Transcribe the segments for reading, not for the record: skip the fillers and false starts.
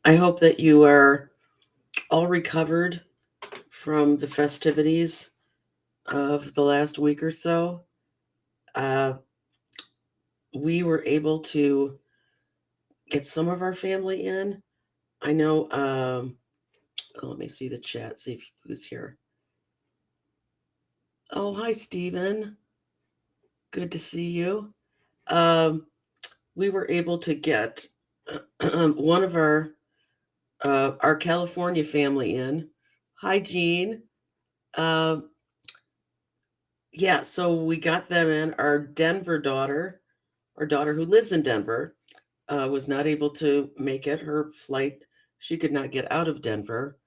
I hope that you are all recovered from the festivities of the last week or so. Uh, we were able to get some of our family in. I know, let me see the chat, see who's here. Oh, hi, Stephen. Good to see you. Um, we were able to get one of our California family in. Hi, Jean. Um, yeah, so we got them in. Our daughter who lives in Denver, was not able to make it. Her flight, she could not get out of Denver.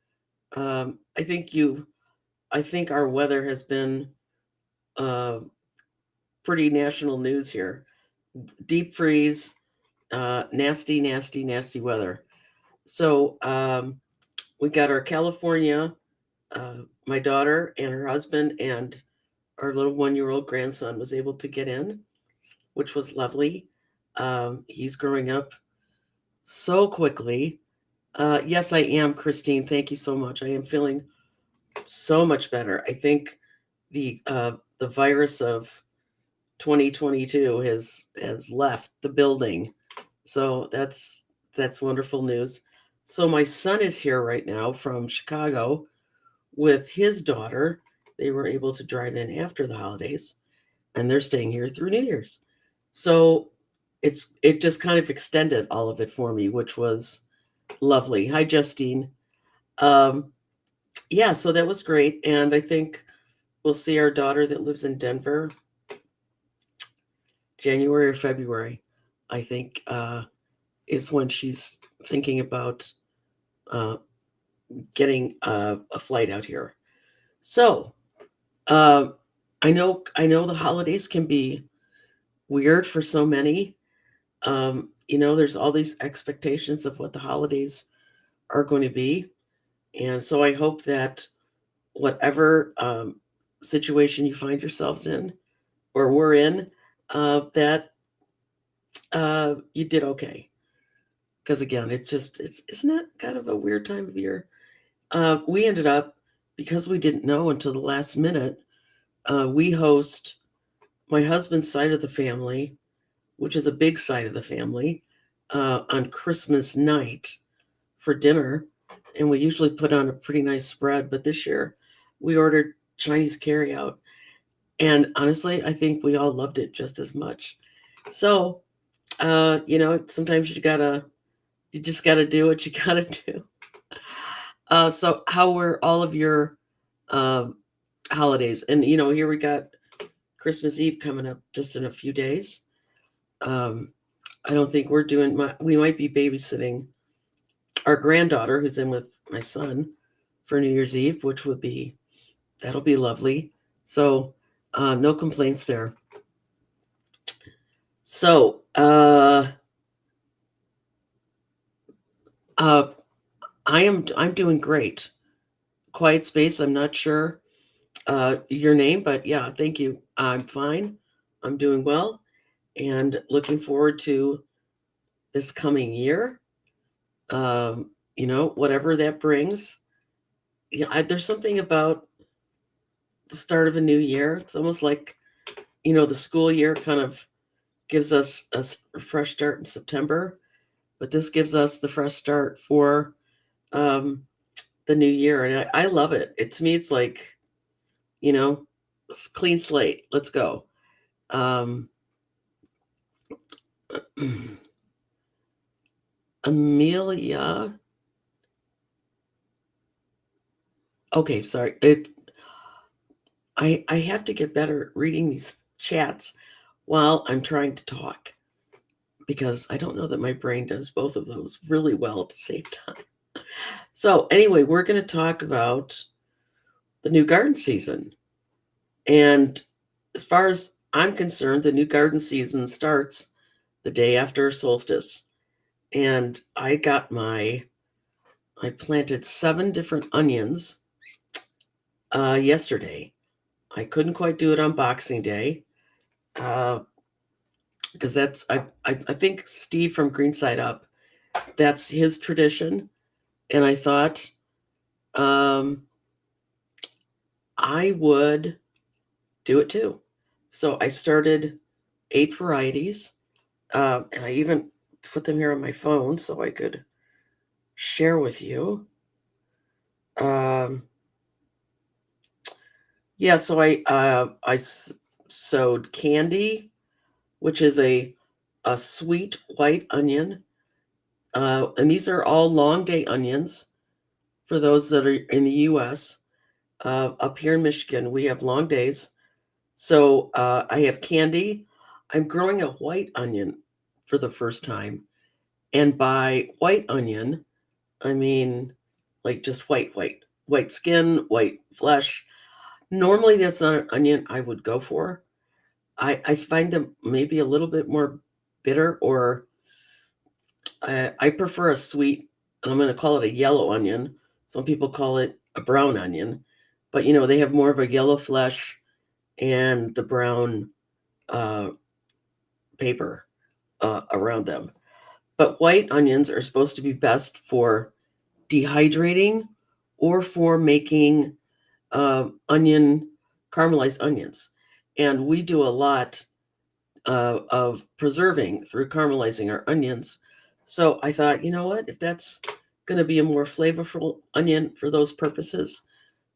Um, I think you, I think our weather has been uh, pretty national news here. Deep freeze, nasty, nasty, nasty weather. So we got our California, my daughter and her husband and our little 1 year old grandson was able to get in, which was lovely. He's growing up so quickly. Yes, I am, Christine. Thank you so much. I am feeling so much better. I think the virus of 2022 has left the building, so that's wonderful news. So my son is here right now from Chicago with his daughter. They were able to drive in after the holidays, and they're staying here through New Year's. So it just kind of extended all of it for me, which was lovely. Hi, Justine. Um, yeah, so that was great, and I think we'll see our daughter that lives in Denver January or February. I think is when she's thinking about uh, getting a flight out here. So uh, I know the holidays can be weird for so many. There's all these expectations of what the holidays are going to be. And so I hope that whatever situation you find yourselves in or we're in, that you did okay. Because again, it's isn't it kind of a weird time of year? We ended up, because we didn't know until the last minute, we host my husband's side of the family, which is a big side of the family, on Christmas night for dinner. And we usually put on a pretty nice spread, but this year we ordered Chinese carryout. And honestly, I think we all loved it just as much. So, sometimes you just gotta do what you gotta do. So how were all of your um, holidays? And here we got Christmas Eve coming up just in a few days. Um, I don't think we're doing my. We might be babysitting our granddaughter, who's in with my son, for New Year's Eve, which that'll be lovely. So no complaints there. So uh, I'm doing great. Quiet Space. I'm not sure your name, but yeah, thank you. I'm fine. I'm doing well, and looking forward to this coming year. Whatever that brings. Yeah, there's something about the start of a new year. It's almost like the school year kind of gives us a fresh start in September, but this gives us the fresh start for um, the new year, and I love it. To me, it's like you know, clean slate. Let's go. Um, Amelia. Okay, sorry. I have to get better at reading these chats while I'm trying to talk because I don't know that my brain does both of those really well at the same time. So anyway, we're going to talk about the new garden season. And as far as I'm concerned, the new garden season starts the day after solstice. And I planted 7 different onions yesterday. I couldn't quite do it on Boxing Day because I think Steve from Greenside Up that's his tradition. And I thought I would do it too. So I started 8 varieties, and I even put them here on my phone so I could share with you. Um, yeah, so sowed candy, which is a sweet white onion, and these are all long day onions for those that are in the U.S. Up here in Michigan, we have long days. So I have candy. I'm growing a white onion for the first time. And by white onion, I mean like just white skin, white flesh. Normally, that's not an onion I would go for. I find them maybe a little bit more bitter, or I prefer a sweet, I'm going to call it a yellow onion. Some people call it a brown onion, but they have more of a yellow flesh and the brown uh, paper around them. But white onions are supposed to be best for dehydrating or for making onion caramelized onions. And we do a lot of preserving through caramelizing our onions. So I thought, you know what, if that's going to be a more flavorful onion for those purposes,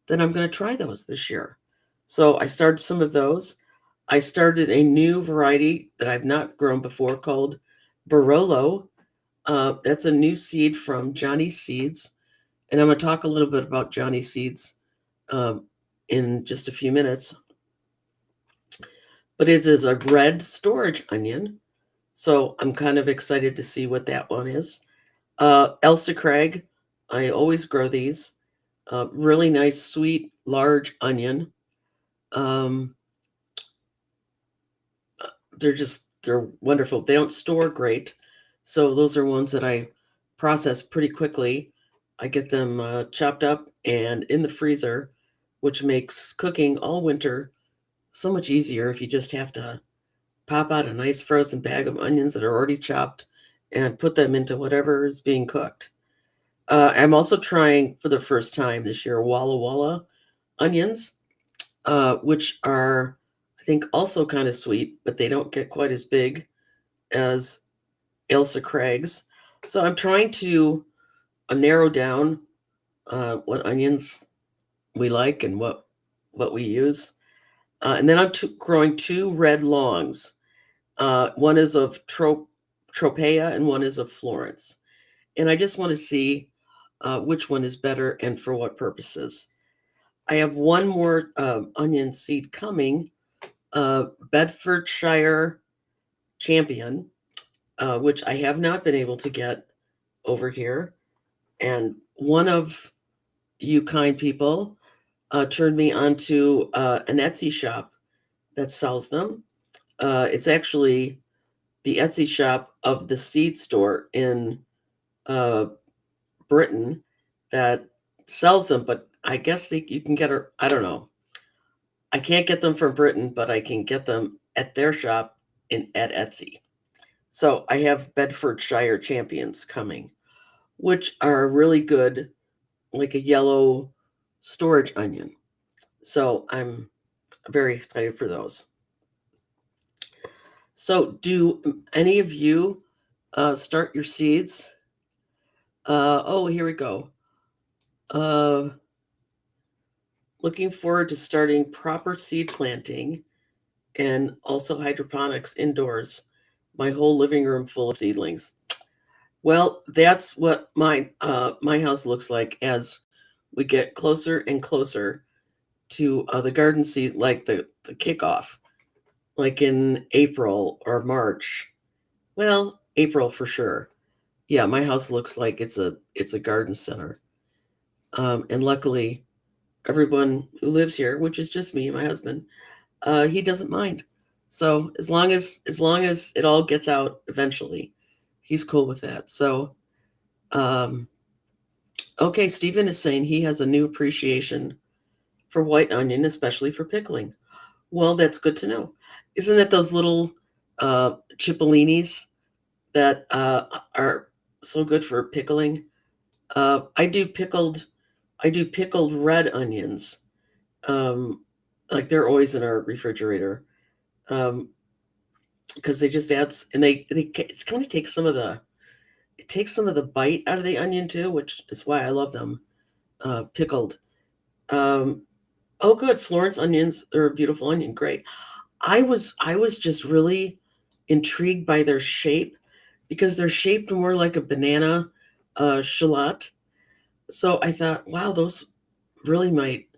then I'm going to try those this year. So I started some of those. I started a new variety that I've not grown before called Barolo. That's a new seed from Johnny Seeds. And I'm going to talk a little bit about Johnny Seeds um, in just a few minutes. But it is a red storage onion. So I'm kind of excited to see what that one is. Elsa Craig, I always grow these. Really nice, sweet, large onion. Um, they're wonderful. They don't store great. So those are ones that I process pretty quickly. I get them chopped up and in the freezer, which makes cooking all winter so much easier if you just have to pop out a nice frozen bag of onions that are already chopped and put them into whatever is being cooked. I'm also trying for the first time this year Walla Walla onions, which are, I think, also kind of sweet, but they don't get quite as big as Ailsa Craig's. So I'm trying to narrow down what onions we like and what we use. And then I'm growing 2 red longs. One is of Tropea and one is of Florence. And I just want to see which one is better and for what purposes. I have one more onion seed coming, Bedfordshire Champion, which I have not been able to get over here. And one of you kind people turned me onto an Etsy shop that sells them. It's actually the Etsy shop of the seed store in uh, Britain that sells them, but I guess you can get her. I don't know. I can't get them from Britain, but I can get them at their shop at Etsy. So I have Bedfordshire Champions coming, which are really good, like a yellow storage onion. So I'm very excited for those. So, do any of you start your seeds? Oh, here we go. Uh, looking forward to starting proper seed planting and also hydroponics indoors. My whole living room full of seedlings. Well, that's what my house looks like as we get closer and closer to the garden season, like the kickoff, like in April or March. Well, April for sure. Yeah, my house looks like it's a garden center. And luckily, everyone who lives here, which is just me and my husband, he doesn't mind. So as long as it all gets out eventually, he's cool with that. So, um, okay, Stephen is saying he has a new appreciation for white onion, especially for pickling. Well, that's good to know. Isn't that those little cipollinis that are so good for pickling. I do pickled red onions. Like they're always in our refrigerator. Um, because they just adds and it kind of takes some of the bite out of the onion too, which is why I love them pickled. Um, oh, good. Florence onions are a beautiful onion. Great. I was just really intrigued by their shape because they're shaped more like a banana shallot. So I thought, wow, those really might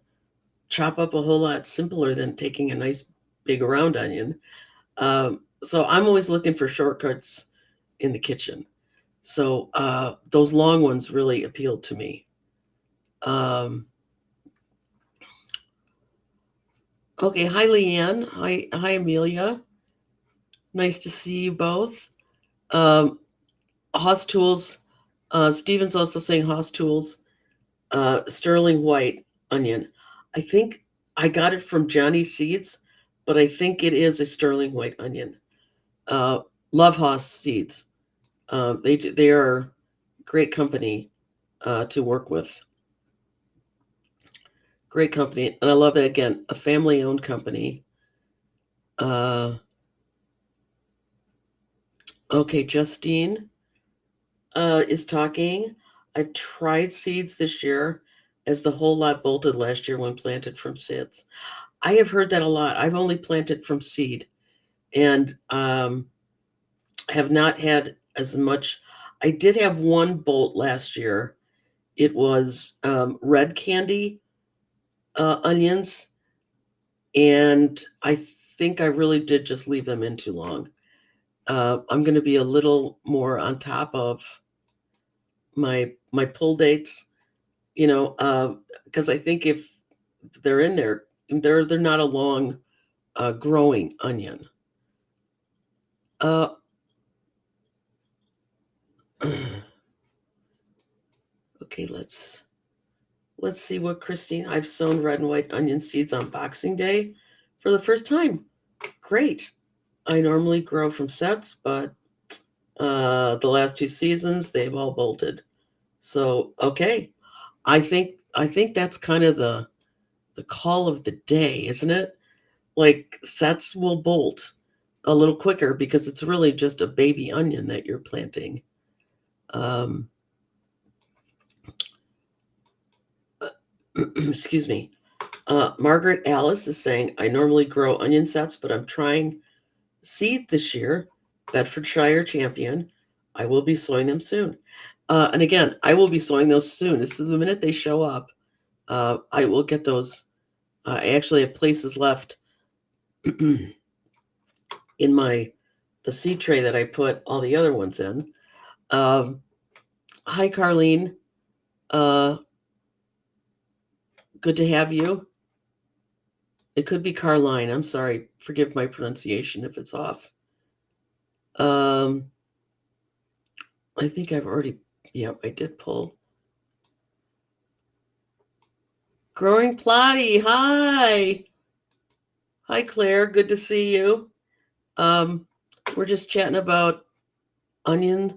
chop up a whole lot simpler than taking a nice big round onion. So I'm always looking for shortcuts in the kitchen. So those long ones really appealed to me. Um, okay, hi Leanne. Hi Amelia. Nice to see you both. Um, Haas Tools. Steven's also saying Haas Tools. Sterling white onion. I think I got it from Johnny Seeds, but I think it is a sterling white onion. Uh, love Haas Seeds. They are great company to work with. Great company, and I love it again. A family-owned company. Okay, Justine is talking. I've tried seeds this year, as the whole lot bolted last year when planted from seeds. I have heard that a lot. I've only planted from seed, and have not had as much. I did have one bolt last year. It was red candy onions, and I think I really did just leave them in too long. I'm going to be a little more on top of my pull dates, because I think if they're in there, they're not a long growing onion. Uh, okay, let's see what Christine. I've sown red and white onion seeds on Boxing Day for the first time. Great. I normally grow from sets, but the last 2 seasons they've all bolted. So okay, I think that's kind of the call of the day, isn't it? Like sets will bolt a little quicker because it's really just a baby onion that you're planting. Excuse me. Margaret Alice is saying, I normally grow onion sets, but I'm trying seed this year. Bedfordshire Champion. I will be sowing them soon. And again, I will be sowing those soon. This is the minute they show up. I will get those. I actually have places left in the seed tray that I put all the other ones in. Hi, Carlene. Good to have you. It could be Carline. I'm sorry. Forgive my pronunciation if it's off. I think I've already, yep, I did pull. Growing Plotty, hi. Hi, Claire. Good to see you. We're just chatting about onions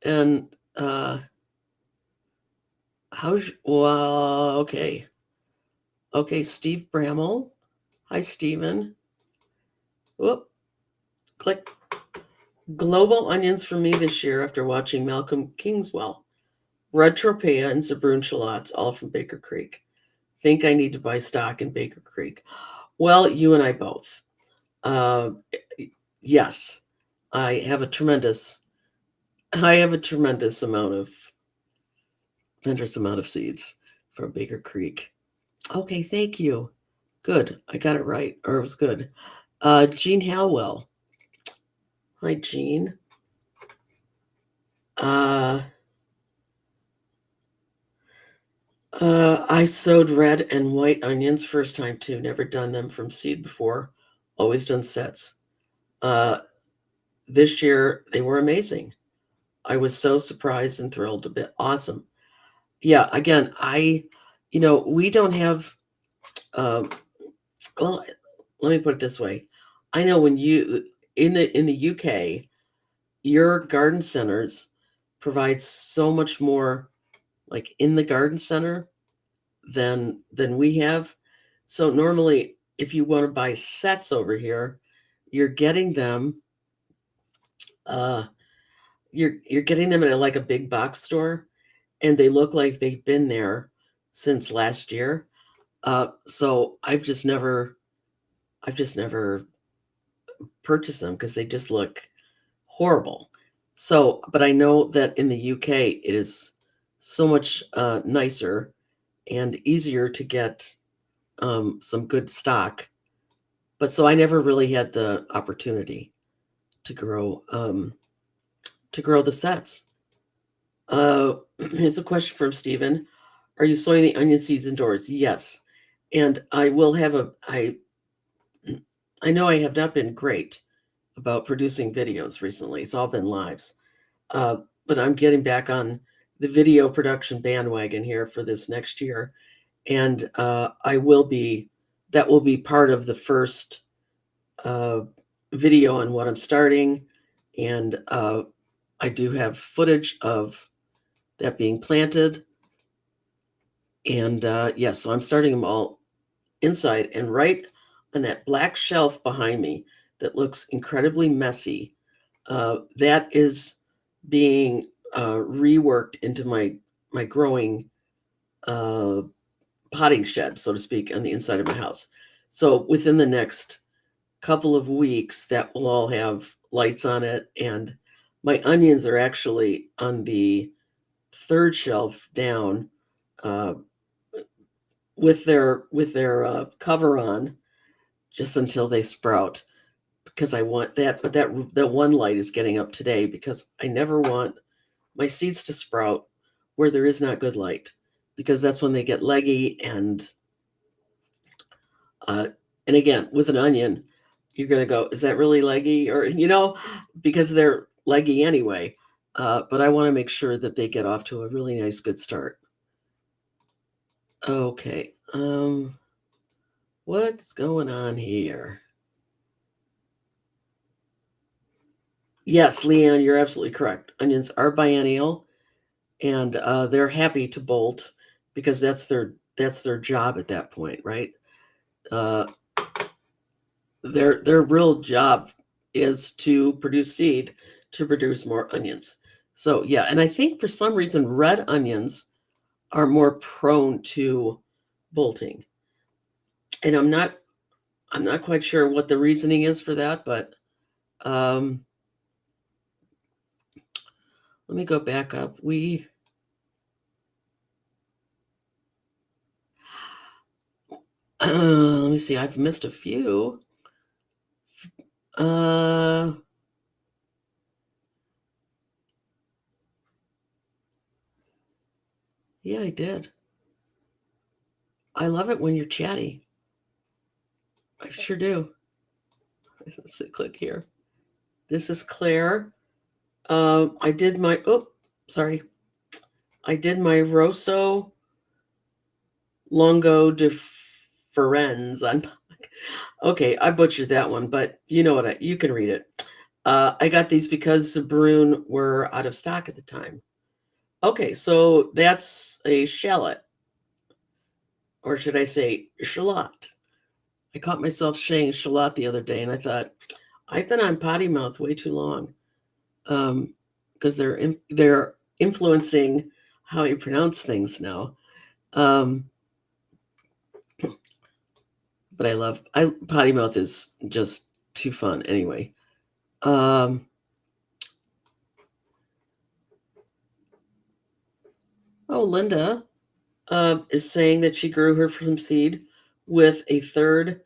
and okay. Okay, Steve Bramall. Hi, Stephen. Whoop. Click. Global onions for me this year after watching Malcolm Kingswell. Red Tropea and Zabroon shallots, all from Baker Creek. Think I need to buy stock in Baker Creek. Well, you and I both. Yes, I have a tremendous amount of seeds from Baker Creek. Okay, thank you. Good. I got it right, or it was good. Jean Halwell. Hi, Jean. I sowed red and white onions first time too. Never done them from seed before. Always done sets. This year they were amazing. I was so surprised and thrilled. A bit awesome. Yeah. Again, we don't have. Well, let me put it this way. I know when you in the UK, your garden centers provide so much more, like in the garden center, than we have. So normally, if you want to buy sets over here, you're getting them. Uh, you're getting them at like a big box store, and they look like they've been there since last year. So I've just never purchased them because they just look horrible. So, but I know that in the UK it is so much nicer and easier to get some good stock. But so I never really had the opportunity to grow the sets. Here's a question from Stephen. Are you sowing the onion seeds indoors? Yes. And I will have I know I have not been great about producing videos recently. It's all been lives. But I'm getting back on the video production bandwagon here for this next year. And that will be part of the first video on what I'm starting. And I do have footage of that being planted. And yes, so I'm starting them all inside, and right on that black shelf behind me that looks incredibly messy, that is being reworked into my growing potting shed, so to speak, on the inside of my house. So within the next couple of weeks, that will all have lights on it, and my onions are actually on the third shelf down, uh, with their cover on, just until they sprout, because I want that. But that one light is getting up today because I never want my seeds to sprout where there is not good light, because that's when they get leggy. And again, with an onion, you're going to go, is that really leggy? Or, because they're leggy anyway. But I want to make sure that they get off to a really nice, good start. Okay. What's going on here? Yes, Leanne, you're absolutely correct. Onions are biennial, and they're happy to bolt because that's their job at that point, right? Their real job is to produce seed to produce more onions. So yeah, and I think for some reason red onions are more prone to bolting, and I'm not quite sure what the reasoning is for that, but let me go back up. Let me see. I've missed a few. Yeah, I did. I love it when you're chatty. I sure do. Let's see, click here. This is Claire. I did my Rosso Longo de Ferenz on. Okay, I butchered that one, but you know what? You can read it. I got these because Sabroon were out of stock at the time. Okay, so that's a shallot, or should I say shallot? I caught myself saying shallot the other day, and I thought I've been on potty mouth way too long, because they're influencing how you pronounce things now. But potty mouth is just too fun anyway. Oh, Linda is saying that she grew her from seed with a third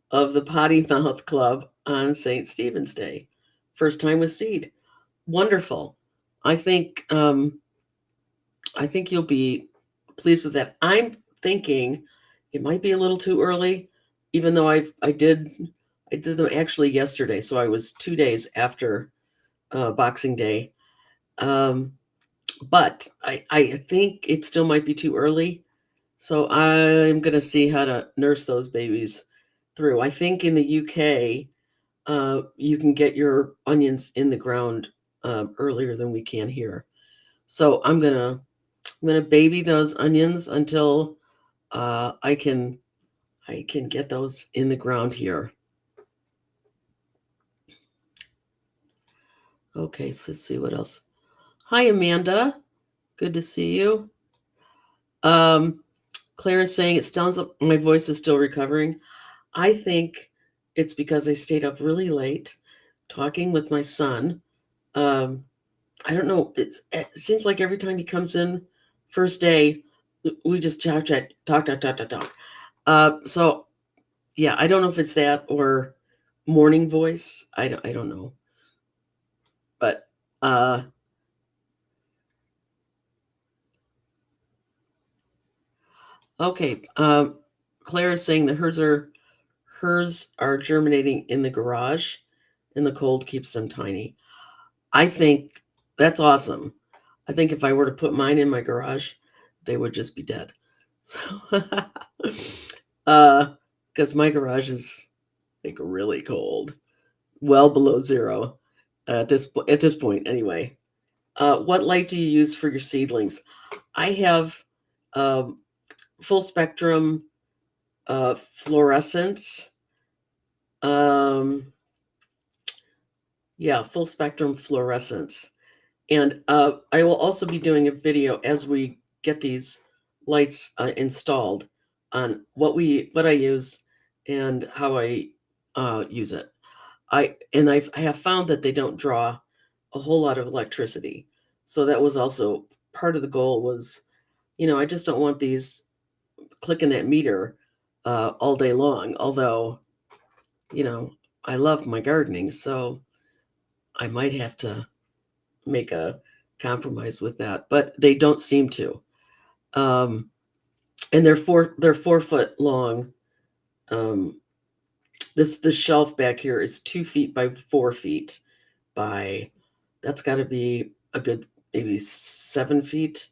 of the Potty Mouth Club on St. Stephen's Day. First time with seed. Wonderful. I think you'll be pleased with that. I'm thinking it might be a little too early, even though I did them actually yesterday, so I was 2 days after Boxing Day. But I think it still might be too early. So I'm going to see how to nurse those babies through. I think in the UK, you can get your onions in the ground earlier than we can here. So I'm gonna baby those onions until I can get those in the ground here. Okay, so let's see what else. Hi, Amanda. Good to see you. Claire is saying it sounds like my voice is still recovering. I think it's because I stayed up really late talking with my son. I don't know. It seems like every time he comes in, first day, we just talk. So yeah, I don't know if it's that or morning voice. I don't know. But okay. Claire is saying that hers are germinating in the garage, and the cold keeps them tiny. I think that's awesome. I think if I were to put mine in my garage, they would just be dead. So, because my garage is like really cold, well below zero at this point anyway. What light do you use for your seedlings? I have um, full spectrum fluorescence. Yeah, full spectrum fluorescence. And I will also be doing a video as we get these lights installed on what I use and how I use it. I have found that they don't draw a whole lot of electricity. So that was also part of the goal was, I just don't want these clicking that meter all day long. Although, I love my gardening, so I might have to make a compromise with that, but they don't seem to. And they're 4 foot long. This shelf back here is 2 feet by 4 feet by, that's got to be a good maybe 7 feet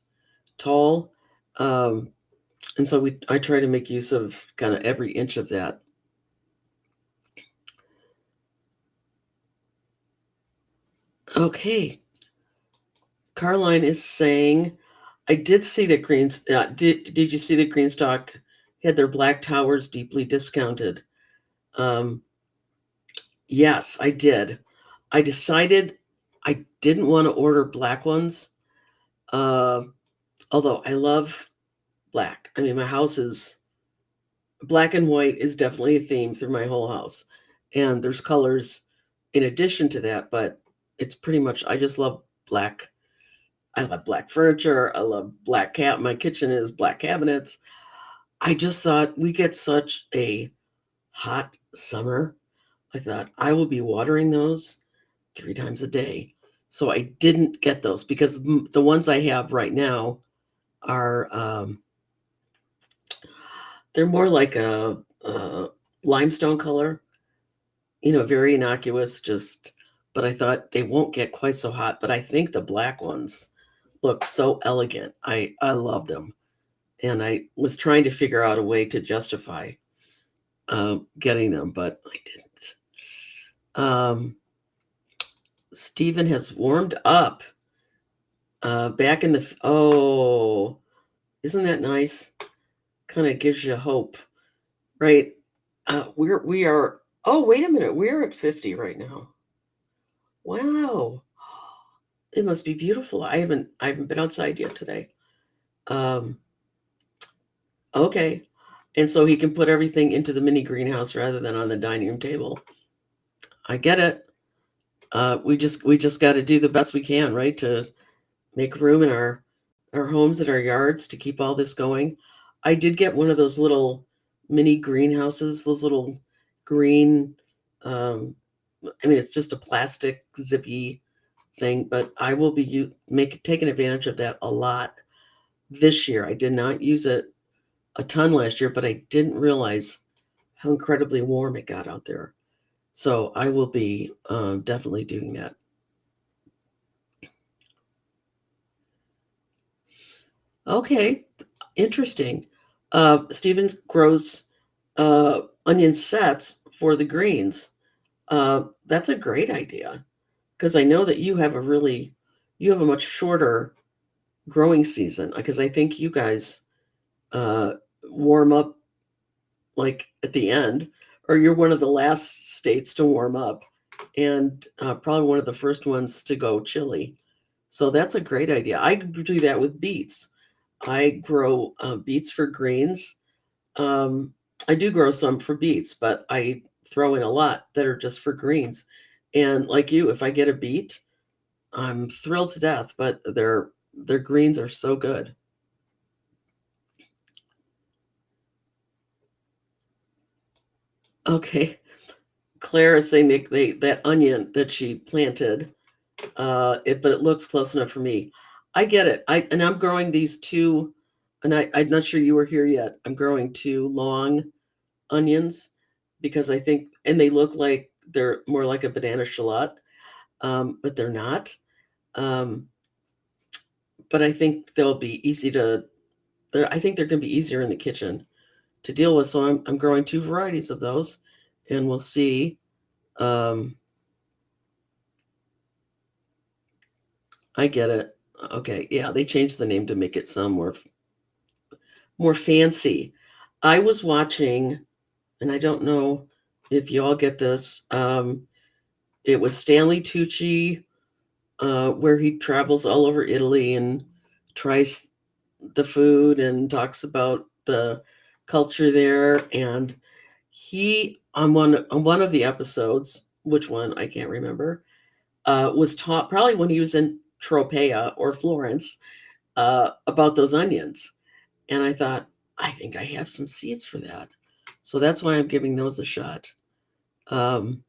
tall. And so I try to make use of kind of every inch of that. Okay. Caroline is saying, I did see that did you see that Greenstock had their black towers deeply discounted? Yes, I did. I decided I didn't want to order black ones. Although I love black. I mean, my house is black and white is definitely a theme through my whole house. And there's colors in addition to that, but it's pretty much, I just love black. I love black furniture. I love black my kitchen is black cabinets. I just thought we get such a hot summer. I thought I will be watering those 3 times a day. So I didn't get those because the ones I have right now are they're more like a limestone color, very innocuous, but I thought they won't get quite so hot. But I think the black ones look so elegant. I love them. And I was trying to figure out a way to justify getting them, but I didn't. Stephen has warmed up back in the, isn't that nice? Kind of gives you hope, right? We are, oh, wait a minute. We're at 50 right now. Wow. It must be beautiful. I haven't been outside yet today. Okay. And so he can put everything into the mini greenhouse rather than on the dining room table. I get it. We just got to do the best we can, right, to make room in our homes and our yards to keep all this going. I did get one of those little mini greenhouses, those little green. I mean, it's just a plastic zippy thing, but I will be taking advantage of that a lot this year. I did not use it a ton last year, but I didn't realize how incredibly warm it got out there. So I will be definitely doing that. Okay, interesting. Steven grows onion sets for the greens. That's a great idea because I know that you have a much shorter growing season, because I think you guys uh, warm up like at the end, or you're one of the last states to warm up, and probably one of the first ones to go chilly. So that's a great idea. I do that with beets. I grow beets for greens. Um, I do grow some for beets, but I throw in a lot that are just for greens. And like you, if I get a beet, I'm thrilled to death. But their greens are so good. Okay, Claire is saying that onion that she planted, but it looks close enough for me. I get it. I'm growing these two, and I'm not sure you were here yet. I'm growing two long onions because I think, and they look like they're more like a banana shallot, but they're not. Um, but I think they'll be easy to. I think they're going to be easier in the kitchen to deal with. So I'm growing two varieties of those, and we'll see. Um, I get it. Okay, yeah, they changed the name to make it sound more fancy. I was watching, and I don't know if you all get this. It was Stanley Tucci, where he travels all over Italy and tries the food and talks about the culture there. And he on one of the episodes, which one I can't remember, was taught probably when he was in Tropea or Florence about those onions. And I thought, I think I have some seeds for that. So that's why I'm giving those a shot. Um,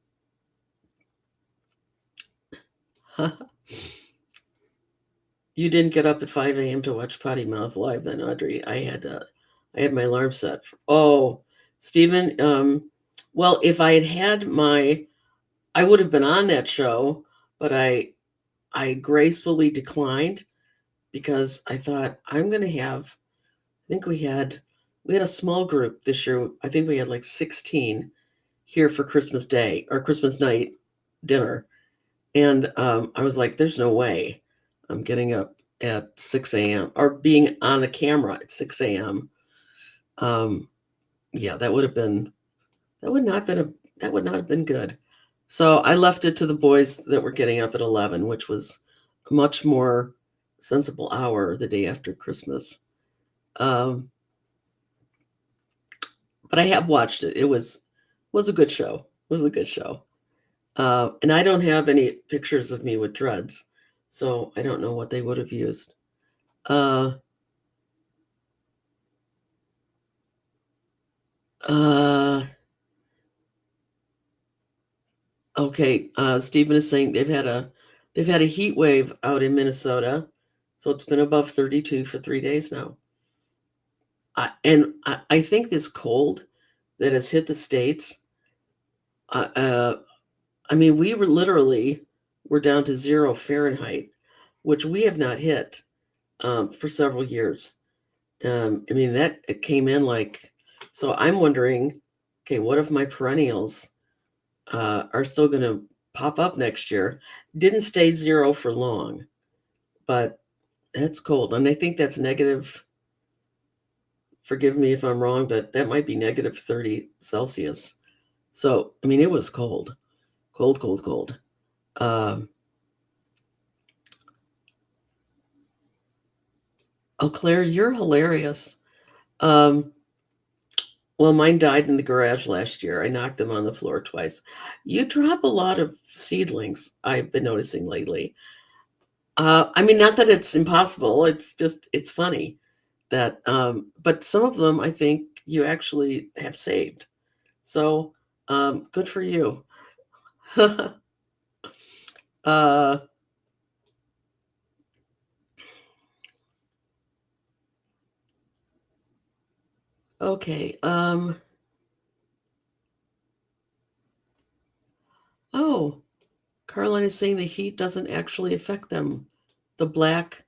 you didn't get up at 5 a.m. to watch Potty Mouth Live then, Audrey. I had my alarm set. Oh, Stephen, well, if I had had I would have been on that show, but I gracefully declined because I thought I'm going to have, I think we had a small group this year. I think we had like 16 here for Christmas Day or Christmas night dinner. And I was like, there's no way I'm getting up at 6 a.m. or being on a camera at 6 a.m. Yeah, that would not have been good. So I left it to the boys that were getting up at 11, which was a much more sensible hour the day after Christmas. Um, but I have watched it. It was a good show. It was a good show. And I don't have any pictures of me with dreads, so I don't know what they would have used. Uh, uh, okay. Stephen is saying they've had a heat wave out in Minnesota, so it's been above 32 for 3 days now. I think this cold that has hit the states. Uh, uh, I mean, we were literally we're down to 0 Fahrenheit, which we have not hit for several years. I mean, that it came in like, so I'm wondering, okay, what if my perennials are still going to pop up next year? Didn't stay 0 for long, but that's cold. And I think that's negative. Forgive me if I'm wrong, but that might be negative 30 Celsius. So, I mean, it was cold, cold, cold, cold. Um, oh, Claire, you're hilarious. Um, Well, mine died in the garage last year. I knocked them on the floor twice. You drop a lot of seedlings, I've been noticing lately. I mean, not that it's impossible, it's just it's funny that but some of them I think you actually have saved. So, good for you. uh okay. Oh, Caroline is saying the heat doesn't actually affect them. The black.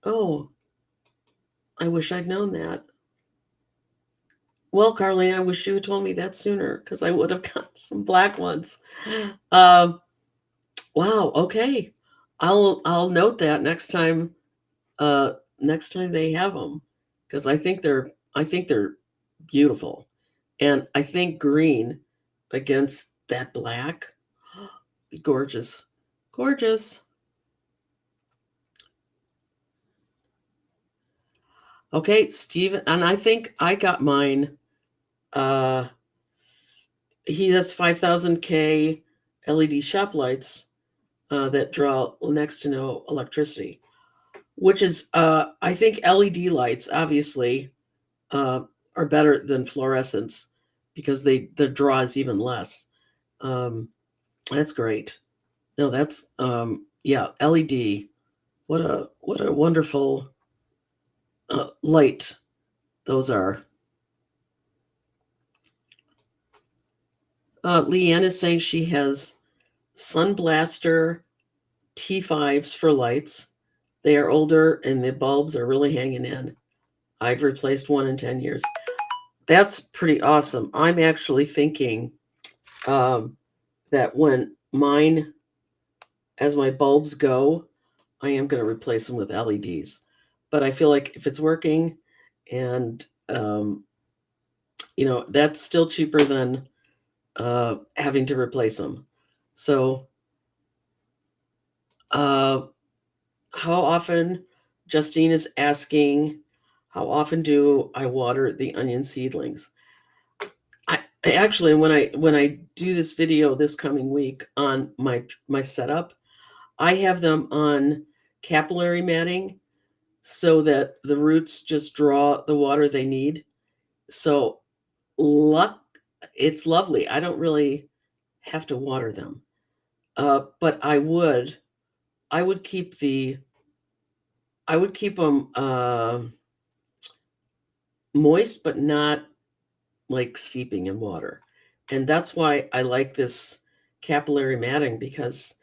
Oh, I wish I'd known that. Well, Carlene, I wish you had told me that sooner because I would have got some black ones. Um, Wow. Okay. I'll note that next time they have them, because I think they're beautiful, and I think green against that black, be gorgeous, gorgeous. Okay, Steven, and I think I got mine. Uh, he has 5000K LED shop lights that draw next to no electricity, which is, I think LED lights obviously uh, are better than fluorescents because the draw is even less. Um, that's great. No, that's yeah, LED. What a wonderful light those are. Leanne is saying she has Sunblaster T5s for lights. They are older and the bulbs are really hanging in. I've replaced one in 10 years. That's pretty awesome. I'm actually thinking um, that when mine, as my bulbs go, I am going to replace them with LEDs. But I feel like if it's working and, that's still cheaper than having to replace them. So, uh, how often, Justine is asking, how often do I water the onion seedlings? I actually, when I do this video this coming week on my setup, I have them on capillary matting so that the roots just draw the water they need. So luck, it's lovely. I don't really have to water them, but I would keep I would keep them moist, but not like seeping in water. And that's why I like this capillary matting, because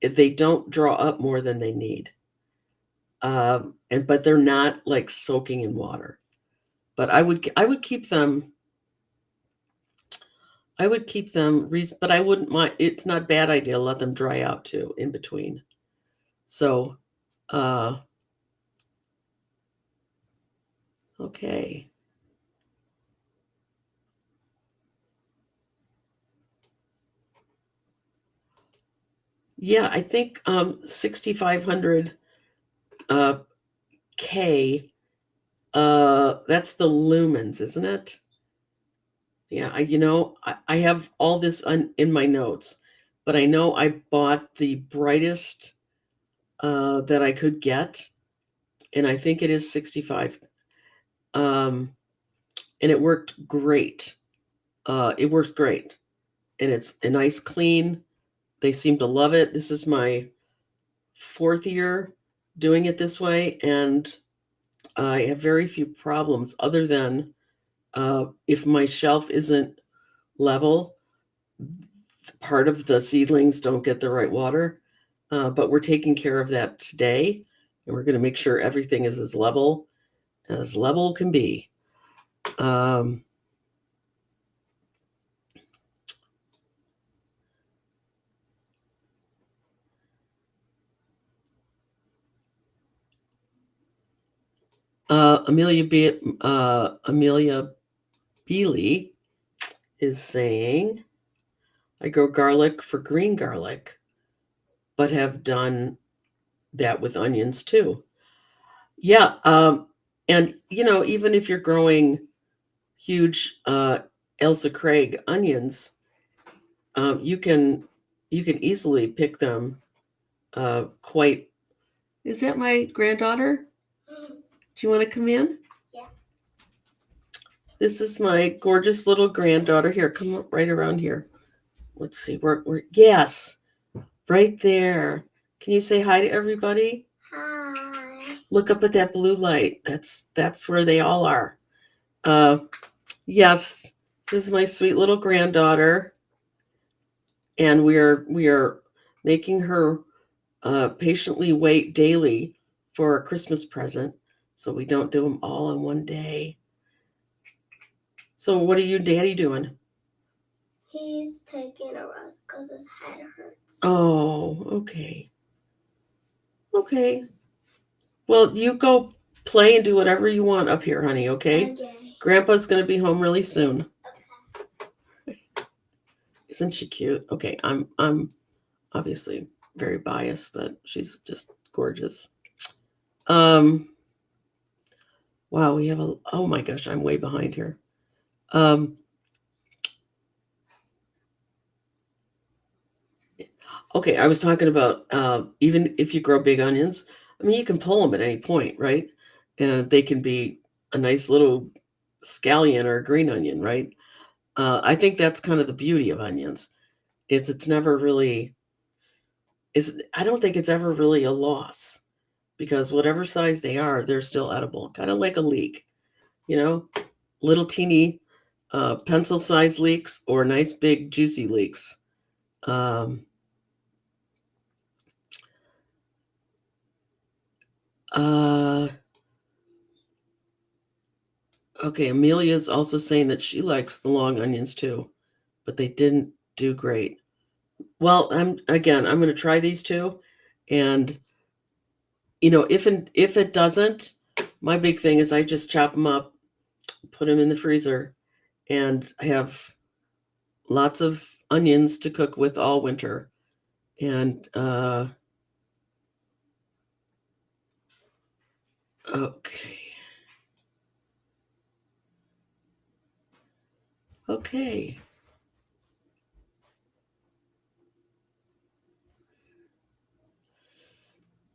they don't draw up more than they need. And but they're not like soaking in water. But I would keep them but I wouldn't mind. It's not a bad idea to let them dry out too in between. So, uh, okay. Yeah, I think 6500 K, that's the lumens, isn't it? Yeah, I have all this in my notes, but I know I bought the brightest that I could get, and I think it is 65. Um, and it worked great. It works great, and it's a nice clean. They seem to love it. This is my fourth year doing it this way, and I have very few problems other than if my shelf isn't level, part of the seedlings don't get the right water. But we're taking care of that today, and we're going to make sure everything is as level can be. Um, Amelia Beely is saying, I grow garlic for green garlic, but have done that with onions too. Yeah, and even if you're growing huge Elsa Craig onions, you can easily pick them quite. Is that my granddaughter? Do you want to come in? Yeah. This is my gorgeous little granddaughter. Here, come right around here. Let's see. Yes, right there. Can you say hi to everybody? Hi. Look up at that blue light. That's where they all are. Yes, this is my sweet little granddaughter, and we are making her patiently wait daily for a Christmas present, so we don't do them all in one day. So, what are you, Daddy, doing? He's taking a rest because his head hurts. Oh, okay. Okay. Well, you go play and do whatever you want up here, honey, okay? Okay. Grandpa's going to be home really soon. Okay. Isn't she cute? Okay, I'm obviously very biased, but she's just gorgeous. Um wow, we have a oh my gosh, I'm way behind here. Um okay, I was talking about even if you grow big onions, I mean you can pull them at any point, right? And they can be a nice little scallion or a green onion, right? I think that's kind of the beauty of onions is it's never really is I don't think it's ever really a loss because whatever size they are, they're still edible, kind of like a leek, you know, little teeny pencil-sized leeks or nice big juicy leeks. Um, uh, okay, Amelia's also saying that she likes the long onions too, but they didn't do great. Well, I'm going to try these two, and if it doesn't, my big thing is I just chop them up, put them in the freezer, and I have lots of onions to cook with all winter. And okay. Okay.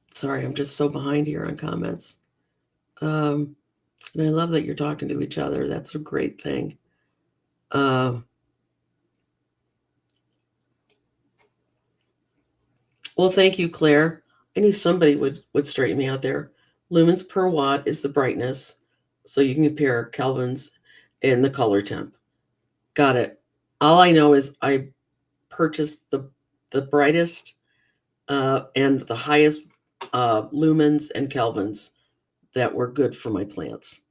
Sorry, I'm just so behind here on comments. And I love that you're talking to each other. That's a great thing. Well, thank you, Claire. I knew somebody would straighten me out there. Lumens per watt is the brightness, so you can compare Kelvins and the color temp. Got it. All I know is I purchased the brightest and the highest lumens and kelvins that were good for my plants.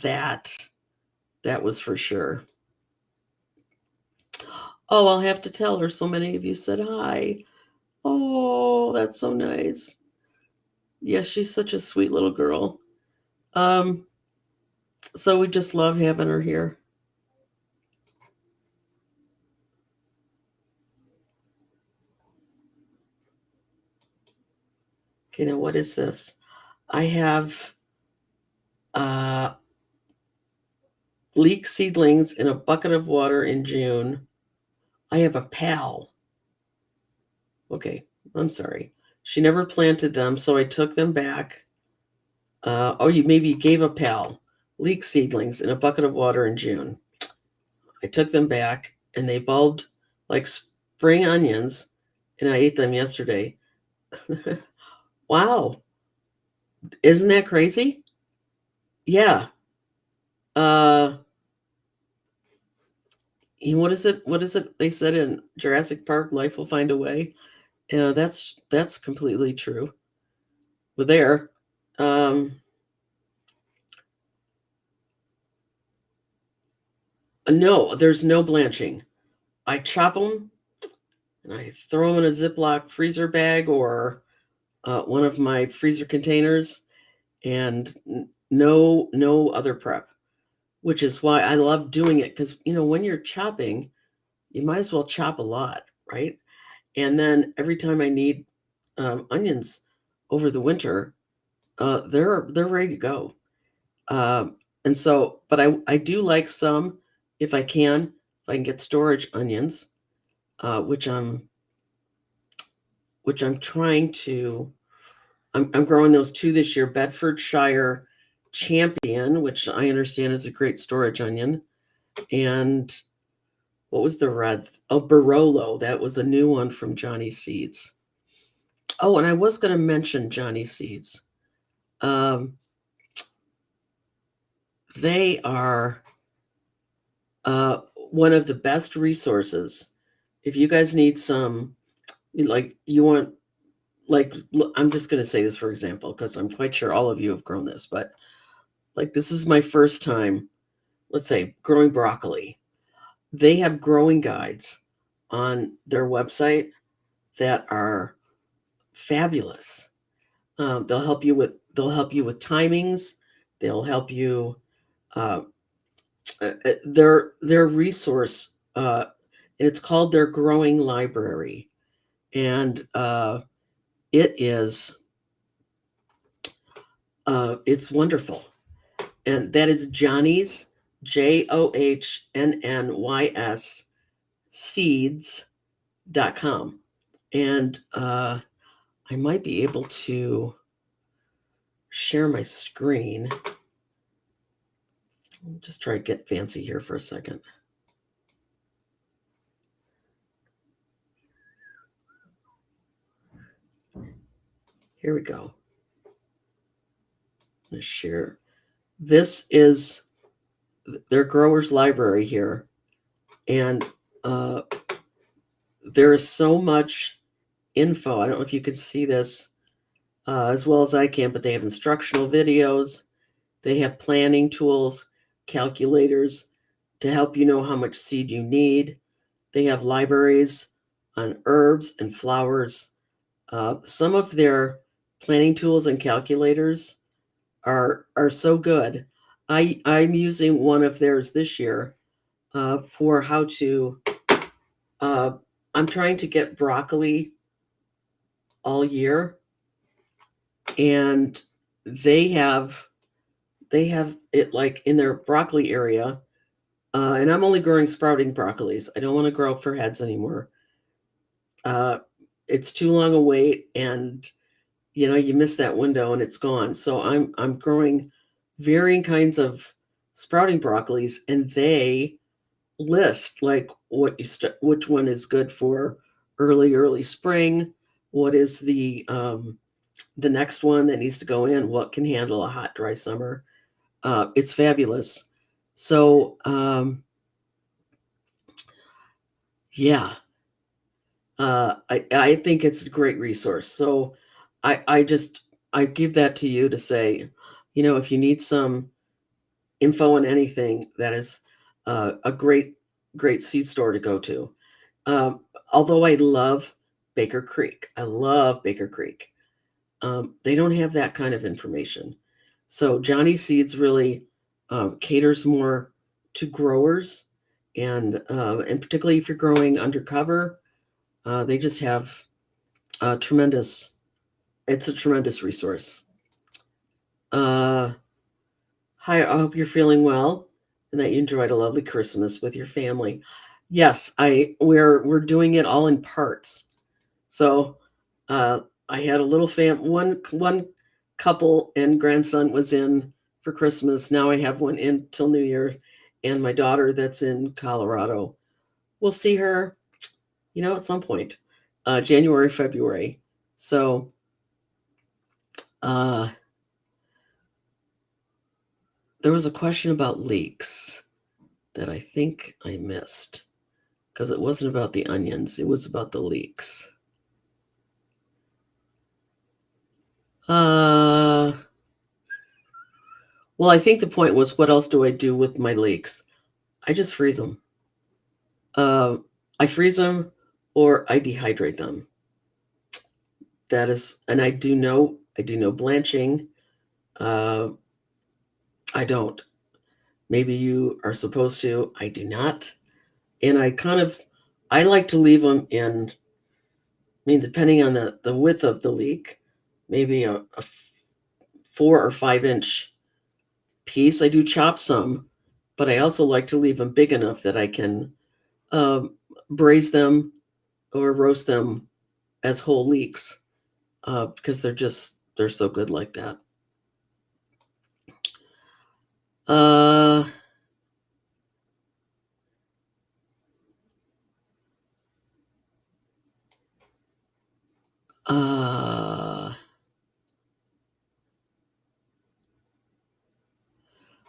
That was for sure. Oh, I'll have to tell her. So many of you said hi. Oh, that's so nice. Yes, she's such a sweet little girl. So we just love having her here. Okay, now what is this? I have uh, leek seedlings in a bucket of water in June. I have a pal. Okay, I'm sorry. She never planted them, so I took them back. You maybe gave a pal leek seedlings in a bucket of water in June. I took them back and they bulbed like spring onions, and I ate them yesterday. Wow. Isn't that crazy? Yeah. Uh, what is it? What is it? They said in Jurassic Park, life will find a way. That's completely true. But there, um, no, there's no blanching. I chop them and I throw them in a Ziploc freezer bag or one of my freezer containers, and no other prep. Which is why I love doing it because when you're chopping, you might as well chop a lot, right? And then every time I need onions over the winter, they're ready to go. And so, but I do like some if I can get storage onions, which I'm trying to. I'm growing those two this year. Bedfordshire Champion, which I understand is a great storage onion, and what was the red? Oh, Barolo. That was a new one from Johnny Seeds. Oh, and I was going to mention Johnny Seeds. They are one of the best resources. If you guys need some, you want, I'm just going to say this for example, because I'm quite sure all of you have grown this, but like this is my first time, let's say, growing broccoli. they have growing guides on their website that are fabulous. They'll help you with timings. They'll help you. Uh, their resource. And it's called their Growing Library, and it is it's wonderful. And that is Johnny's, JOHNNYS seeds.com. And I might be able to share my screen. I'll just try to get fancy here for a second. Here we go. I'm going to share. This is their growers library here. And there is so much info. I don't know if you can see this as well as I can, but they have instructional videos. They have planning tools, calculators to help you know how much seed you need. They have libraries on herbs and flowers. Some of their planning tools and calculators are so good. I'm using one of theirs this year for how to. I'm trying to get broccoli all year, and they have it like in their broccoli area. And I'm only growing sprouting broccolis. I don't want to grow for heads anymore. It's too long a wait, and you miss that window and it's gone. So I'm growing varying kinds of sprouting broccolis, and they list like which one is good for early spring, what is the next one that needs to go in, what can handle a hot dry summer. It's fabulous. So yeah, I think it's a great resource. So I give that to you to say, if you need some info on anything, that is a great seed store to go to. Although I love Baker Creek. I love Baker Creek. They don't have that kind of information. So Johnny Seeds really caters more to growers, and particularly if you're growing undercover, they just have tremendous. It's a tremendous resource. Hi, I hope you're feeling well and that you enjoyed a lovely Christmas with your family. Yes, we're doing it all in parts. So I had a little one couple and grandson was in for Christmas. Now I have one in till New Year, and my daughter that's in Colorado. We'll see her, at some point, January, February. So there was a question about leeks that I think I missed, because it wasn't about the onions. It was about the leeks. Well, I think the point was, what else do I do with my leeks? I just freeze them. I freeze them or I dehydrate them. That is, and I do no blanching. I don't. Maybe you are supposed to. I do not. And I like to leave them in, depending on the width of the leek, maybe a 4 or 5 inch piece. I do chop some, but I also like to leave them big enough that I can braise them or roast them as whole leeks, because they're so good like that.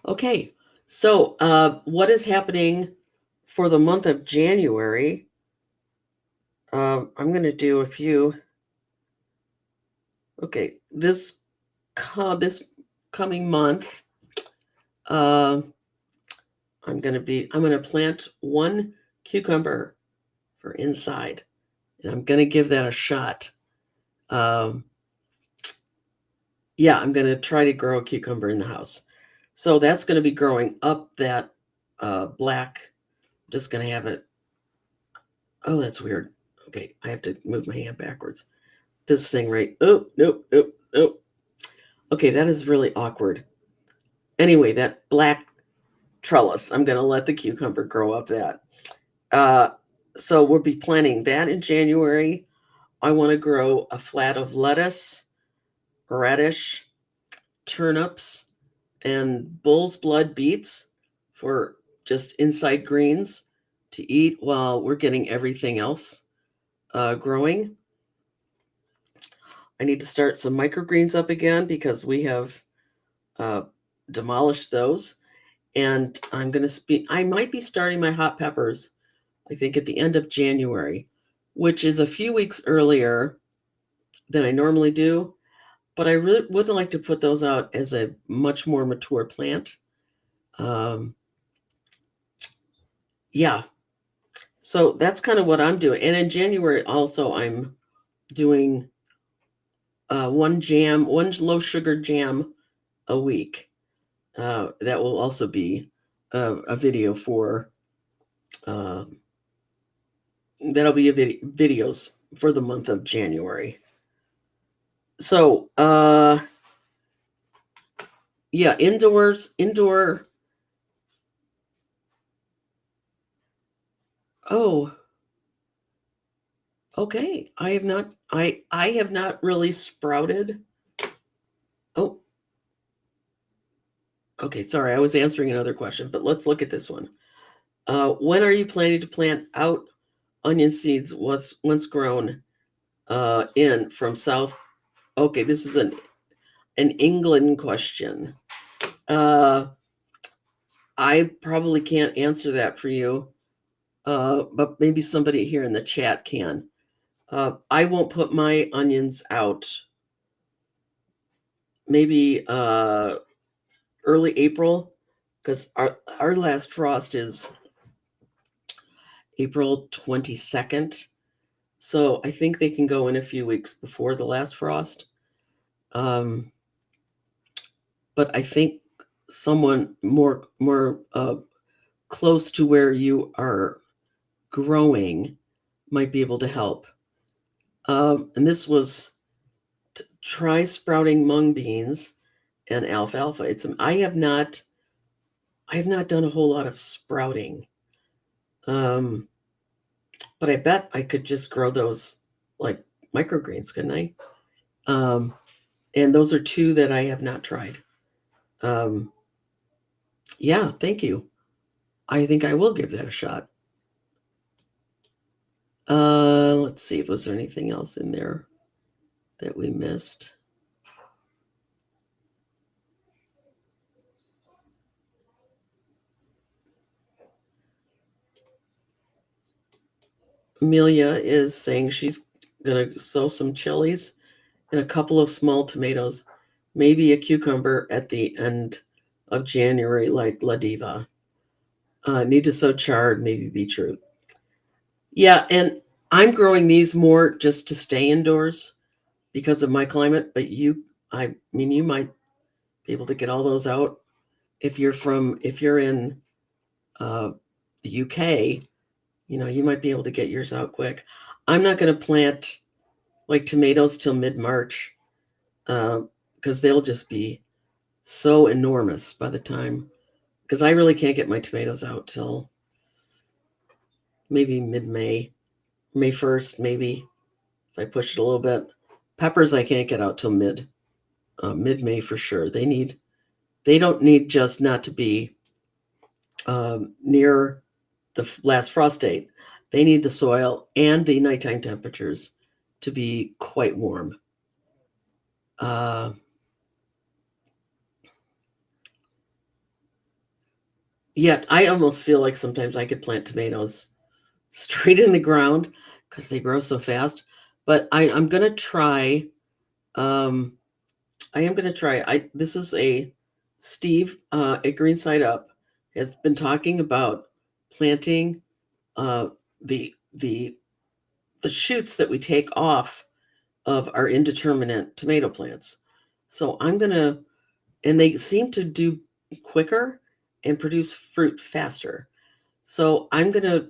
Okay, so what is happening for the month of January? I'm going to do a few. Okay, this coming month, I'm going to plant one cucumber for inside. And I'm going to give that a shot. Yeah, I'm going to try to grow a cucumber in the house. So that's going to be growing up that black. I'm just going to have it. Oh, that's weird. Okay, I have to move my hand backwards. This thing right. Oh, nope, nope, nope. Okay, that is really awkward. Anyway, that black trellis, I'm going to let the cucumber grow up that. So we'll be planting that in January. I want to grow a flat of lettuce, radish, turnips, and bull's blood beets for just inside greens to eat while we're getting everything else growing. I need to start some microgreens up again because we have demolished those. And I might be starting my hot peppers, I think at the end of January, which is a few weeks earlier than I normally do. But I really would like to put those out as a much more mature plant. Yeah. So that's kind of what I'm doing. And in January also, I'm doing one low sugar jam a week. That will also be a video for, that'll be videos for the month of January. So, yeah, indoor. Oh, okay. I have not really sprouted. Oh, okay. Sorry, I was answering another question, but let's look at this one. When are you planning to plant out onion seeds once grown in from South? Okay, this is an England question. I probably can't answer that for you, but maybe somebody here in the chat can. I won't put my onions out maybe early April, because our last frost is April 22nd. So I think they can go in a few weeks before the last frost. But I think someone more close to where you are growing might be able to help. And this was try sprouting mung beans and alfalfa. I have not done a whole lot of sprouting. But I bet I could just grow those like microgreens, couldn't I? And those are two that I have not tried. Yeah, thank you. I think I will give that a shot. Let's see, was there anything else in there that we missed? Amelia is saying she's going to sow some chilies and a couple of small tomatoes, maybe a cucumber at the end of January, like La Diva. Need to sow chard, maybe beetroot. Yeah, and I'm growing these more just to stay indoors because of my climate, but you might be able to get all those out if you're in the UK, you might be able to get yours out quick. I'm not going to plant like tomatoes till mid-March because they'll just be so enormous by the time, because I really can't get my tomatoes out till maybe mid-May, May 1st, maybe, if I push it a little bit. Peppers I can't get out till mid-May for sure. They don't need just not to be near the last frost date. They need the soil and the nighttime temperatures to be quite warm. Yet I almost feel like sometimes I could plant tomatoes straight in the ground because they grow so fast. But I'm going to try. I am going to try. This is Steve at Green Side Up has been talking about planting the shoots that we take off of our indeterminate tomato plants. So I'm gonna, and they seem to do quicker and produce fruit faster. So I'm gonna,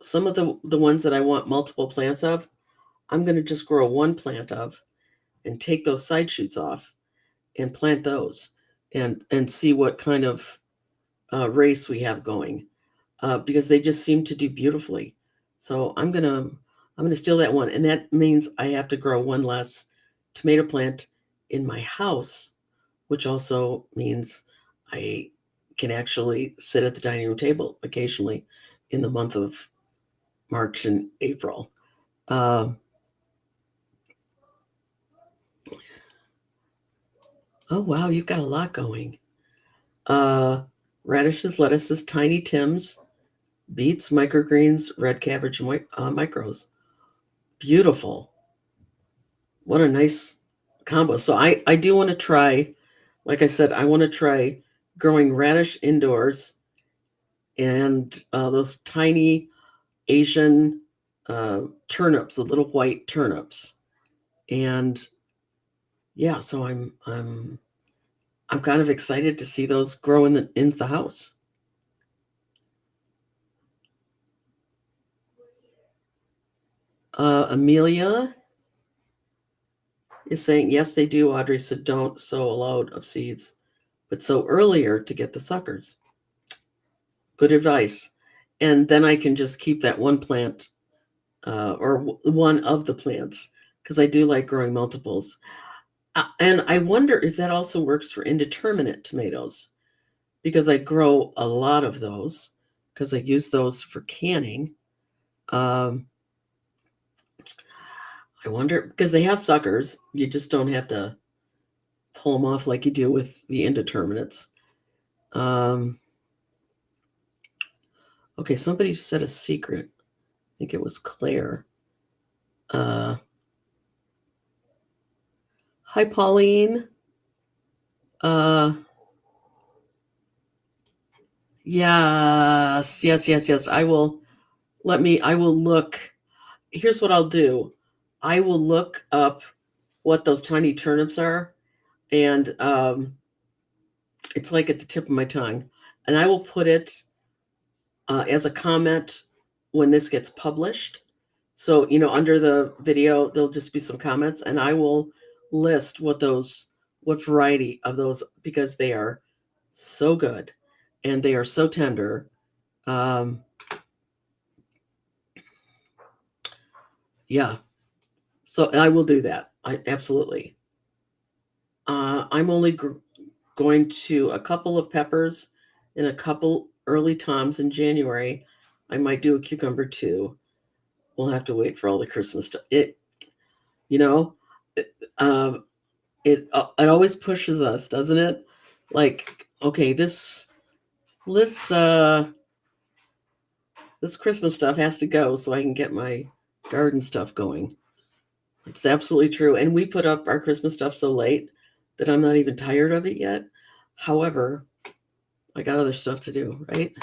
some of the ones that I want multiple plants of, I'm gonna just grow one plant of and take those side shoots off and plant those and see what kind of race we have going, because they just seem to do beautifully. So I'm gonna steal that one, and that means I have to grow one less tomato plant in my house, which also means I can actually sit at the dining room table occasionally in the month of March and April. Um, oh wow, you've got a lot going. Radishes, lettuces, tiny Tims, beets, microgreens, red cabbage, micros. Beautiful. What a nice combo. So I do want to try, like I said, I want to try growing radish indoors and those tiny Asian turnips, the little white turnips. And yeah, so I'm kind of excited to see those grow in the house. Amelia is saying, yes, they do, Audrey, so don't sow a load of seeds, but sow earlier to get the suckers. Good advice. And then I can just keep that one plant or one of the plants, because I do like growing multiples. And I wonder if that also works for indeterminate tomatoes, because I grow a lot of those because I use those for canning. I wonder, because they have suckers, you just don't have to pull them off like you do with the indeterminates. Okay, somebody said a secret. I think it was Claire. Hi, Pauline. Yes. I will look. Here's what I'll do. I will look up what those tiny turnips are, and it's like at the tip of my tongue, and I will put it as a comment when this gets published. So, under the video, there'll just be some comments, and I will list what variety of those, because they are so good and they are so tender. Yeah. So I will do that. I absolutely. I'm only going to a couple of peppers and a couple early toms in January. I might do a cucumber too. We'll have to wait for all the Christmas stuff. It, you know, it, it always pushes us, doesn't it? Like, okay, this Christmas stuff has to go so I can get my garden stuff going. It's absolutely true. And we put up our Christmas stuff so late that I'm not even tired of it yet. However, I got other stuff to do, right?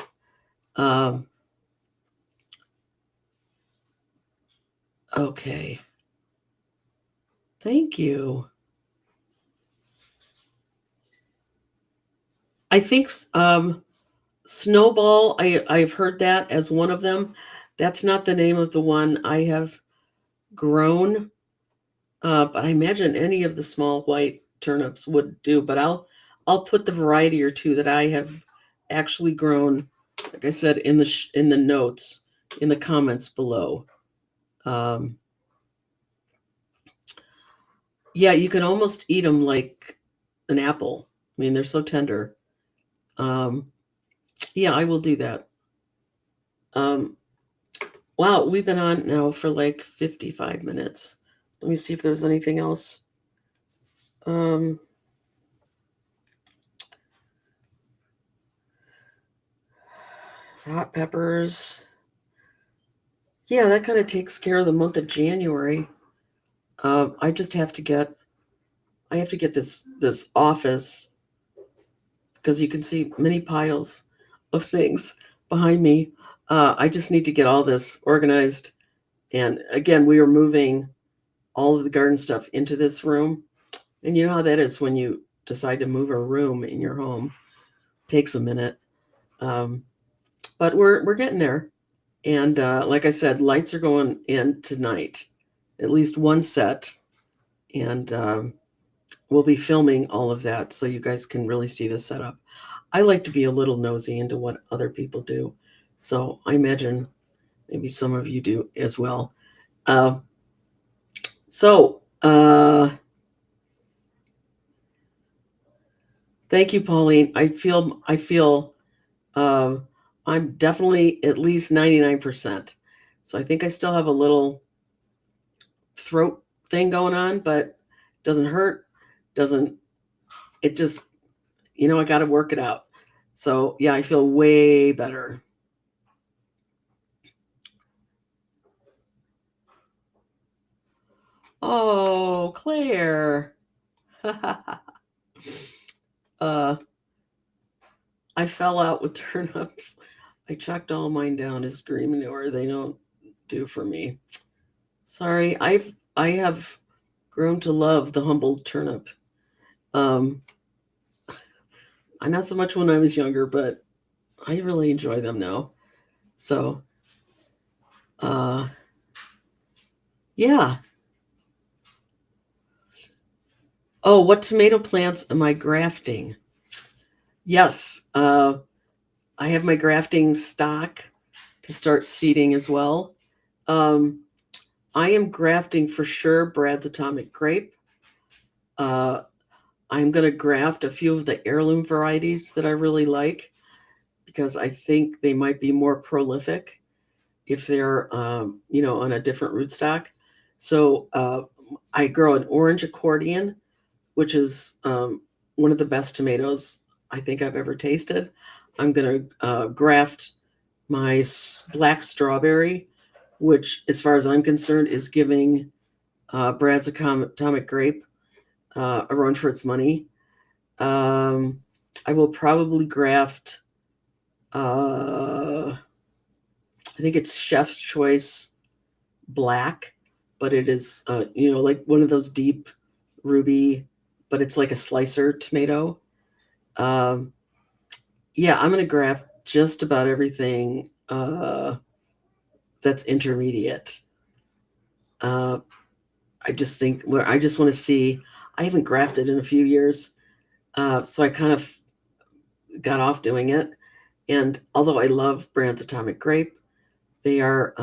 Okay. Thank you. I think Snowball, I've heard that as one of them. That's not the name of the one I have grown, but I imagine any of the small white turnips would do. But I'll put the variety or two that I have actually grown, like I said, in the notes, in the comments below. Yeah, you can almost eat them like an apple. I mean, they're so tender. Yeah, I will do that. Wow, we've been on now for like 55 minutes. Let me see if there's anything else. Hot peppers. Yeah, that kind of takes care of the month of January. I just have to get this office, because you can see many piles of things behind me. I just need to get all this organized. And again, we are moving all of the garden stuff into this room. And you know how that is when you decide to move a room in your home. Takes a minute. But we're getting there. And like I said, lights are going in tonight, at least one set. And we'll be filming all of that so you guys can really see the setup. I like to be a little nosy into what other people do. So I imagine maybe some of you do as well. So thank you, Pauline. I feel I'm definitely at least 99%. So I think I still have a little throat thing going on, but doesn't hurt. It just, I got to work it out. So yeah, I feel way better. Oh, Claire. I fell out with turnips. I chucked all mine down as green manure. They don't do for me. Sorry, I have grown to love the humble turnip. Not so much when I was younger, but I really enjoy them now. So, yeah. Oh, what tomato plants am I grafting? Yes, I have my grafting stock to start seeding as well. I am grafting for sure Brad's Atomic Grape. I'm going to graft a few of the heirloom varieties that I really like because I think they might be more prolific if they're, on a different rootstock. So I grow an orange accordion, which is one of the best tomatoes I think I've ever tasted. I'm going to graft my black strawberry, which, as far as I'm concerned, is giving Brad's Atomic Grape a run for its money. I will probably graft, I think it's Chef's Choice Black, but it is, like one of those deep ruby, but it's like a slicer tomato. Yeah, I'm going to graft just about everything that's intermediate. I just think I just want to see. I haven't grafted in a few years, so I kind of got off doing it. And although I love Brad's Atomic Grape, they're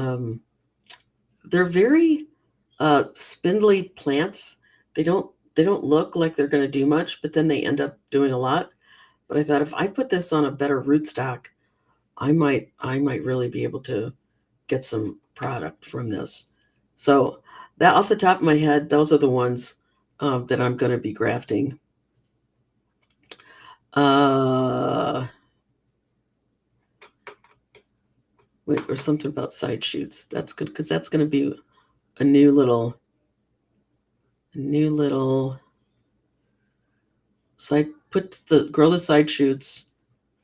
very spindly plants. They don't look like they're going to do much, but then they end up doing a lot. But I thought if I put this on a better rootstock, I might really be able to get some product from this. So that, off the top of my head, those are the ones that I'm going to be grafting. Wait, there's something about side shoots. That's good because that's going to be a new little side. Grow the side shoots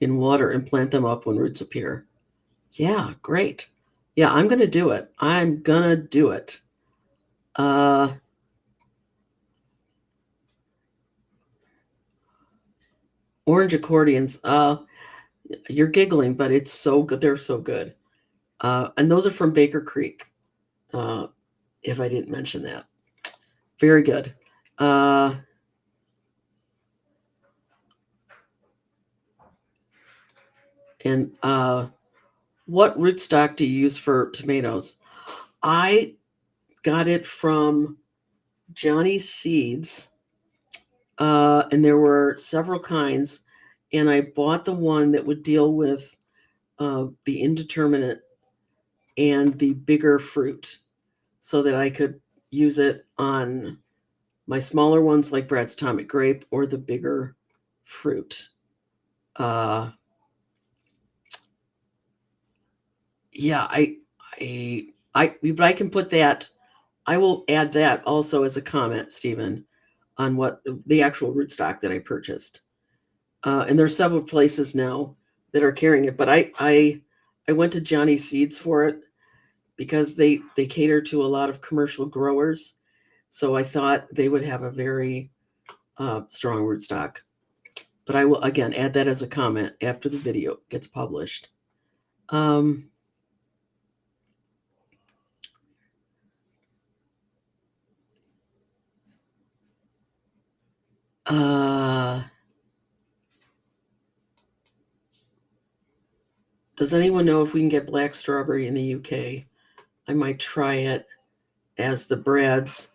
in water and plant them up when roots appear. Yeah, great. Yeah, I'm going to do it. I'm going to do it. Orange accordions. You're giggling, but it's so good. They're so good. And those are from Baker Creek, if I didn't mention that. Very good. And what rootstock do you use for tomatoes? I got it from Johnny's Seeds, and there were several kinds, and I bought the one that would deal with the indeterminate and the bigger fruit so that I could use it on my smaller ones like Brad's Atomic Grape or the bigger fruit. Yeah, but I can put that. I will add that also as a comment, Stephen, on what the actual rootstock that I purchased. And there's several places now that are carrying it, but I I went to Johnny Seeds for it because they cater to a lot of commercial growers. So I thought they would have a very strong rootstock. But I will again add that as a comment after the video gets published. Um, does anyone know if we can get black strawberry in the UK? I might try it as the Brads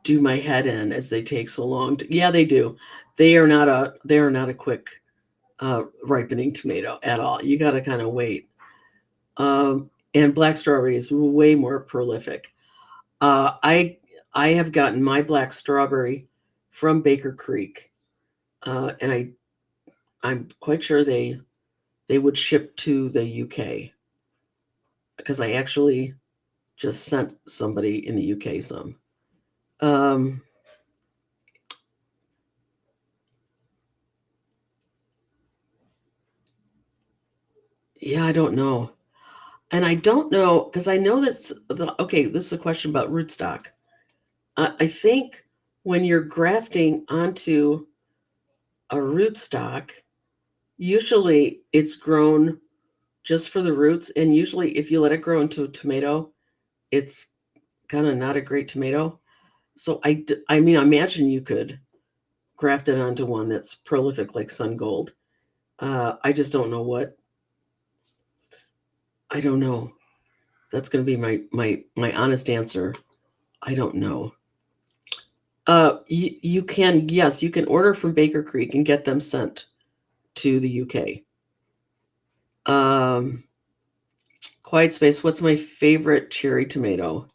do my head in, as they take so long. Yeah, they do. They are not a quick ripening tomato at all. You got to kind of wait. And black strawberry is way more prolific. I have gotten my black strawberry from Baker Creek, and I'm quite sure they would ship to the UK, because I actually just sent somebody in the UK some. Yeah, I don't know. And I don't know, because I know that's okay. This is a question about rootstock. I think when you're grafting onto a rootstock, usually it's grown just for the roots. And usually, if you let it grow into a tomato, it's kind of not a great tomato. So I mean, I imagine you could graft it onto one that's prolific like Sun Gold. I just don't know what. I don't know. That's going to be my honest answer. I don't know. You can, yes, you can order from Baker Creek and get them sent to the UK. Quiet Space, what's my favorite cherry tomato?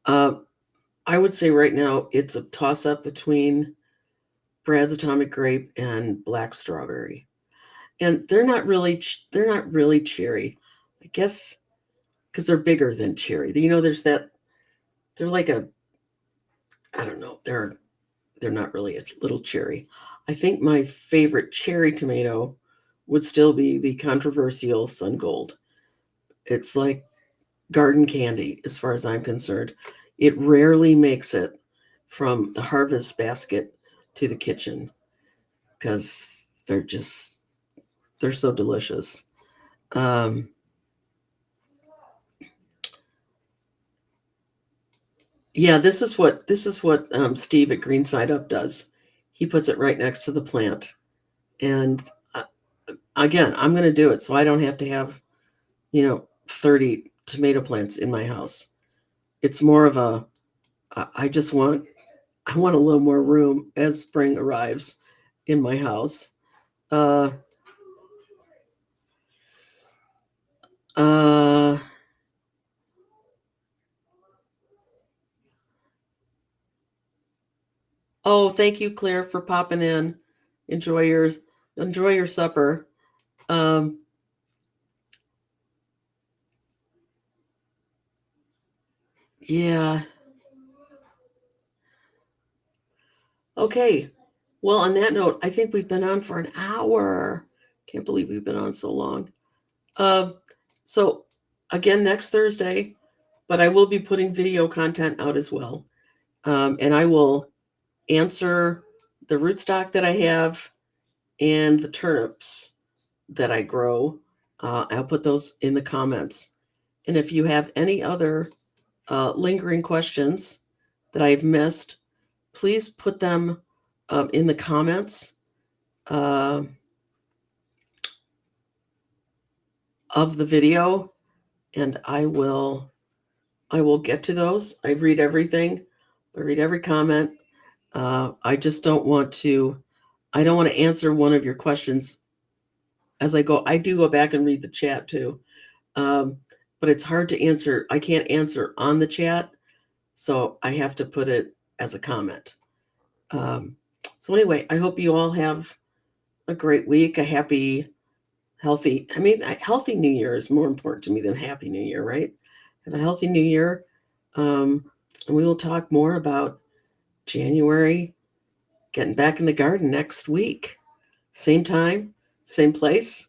I would say right now it's a toss-up between Brad's Atomic Grape and Black Strawberry. And they're not really cherry. I guess because they're bigger than cherry. You know, there's that, they're like a, I don't know, they're not really a little cherry. I think my favorite cherry tomato would still be the controversial Sun Gold. It's like garden candy as far as I'm concerned. It rarely makes it from the harvest basket to the kitchen because they're so delicious. Yeah, this is what Steve at Greenside Up does. He puts it right next to the plant, and again, I'm going to do it so I don't have to have 30 tomato plants in my house. It's more of a I want a little more room as spring arrives in my house. Uh, oh, thank you, Claire, for popping in. Enjoy your supper. Yeah. Okay. Well, on that note, I think we've been on for an hour. Can't believe we've been on so long. So again, next Thursday, but I will be putting video content out as well. And I will answer the rootstock that I have and the turnips that I grow. I'll put those in the comments. And if you have any other lingering questions that I've missed, please put them in the comments of the video, and I will get to those. I read everything. I read every comment. I just don't want to. I don't want to answer one of your questions as I go. I do go back and read the chat too, but it's hard to answer. I can't answer on the chat, so I have to put it as a comment. So anyway, I hope you all have a great week, a happy, healthy. I mean, healthy New Year is more important to me than Happy New Year, right? Have a healthy New Year. And we will talk more about January, getting back in the garden next week. Same time, same place.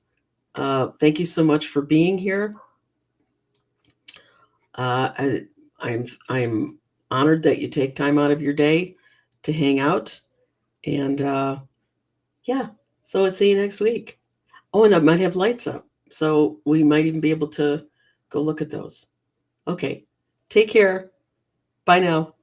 Thank you so much for being here. I'm honored that you take time out of your day to hang out. And yeah, so I'll see you next week. Oh, and I might have lights up, so we might even be able to go look at those. Okay, take care. Bye now.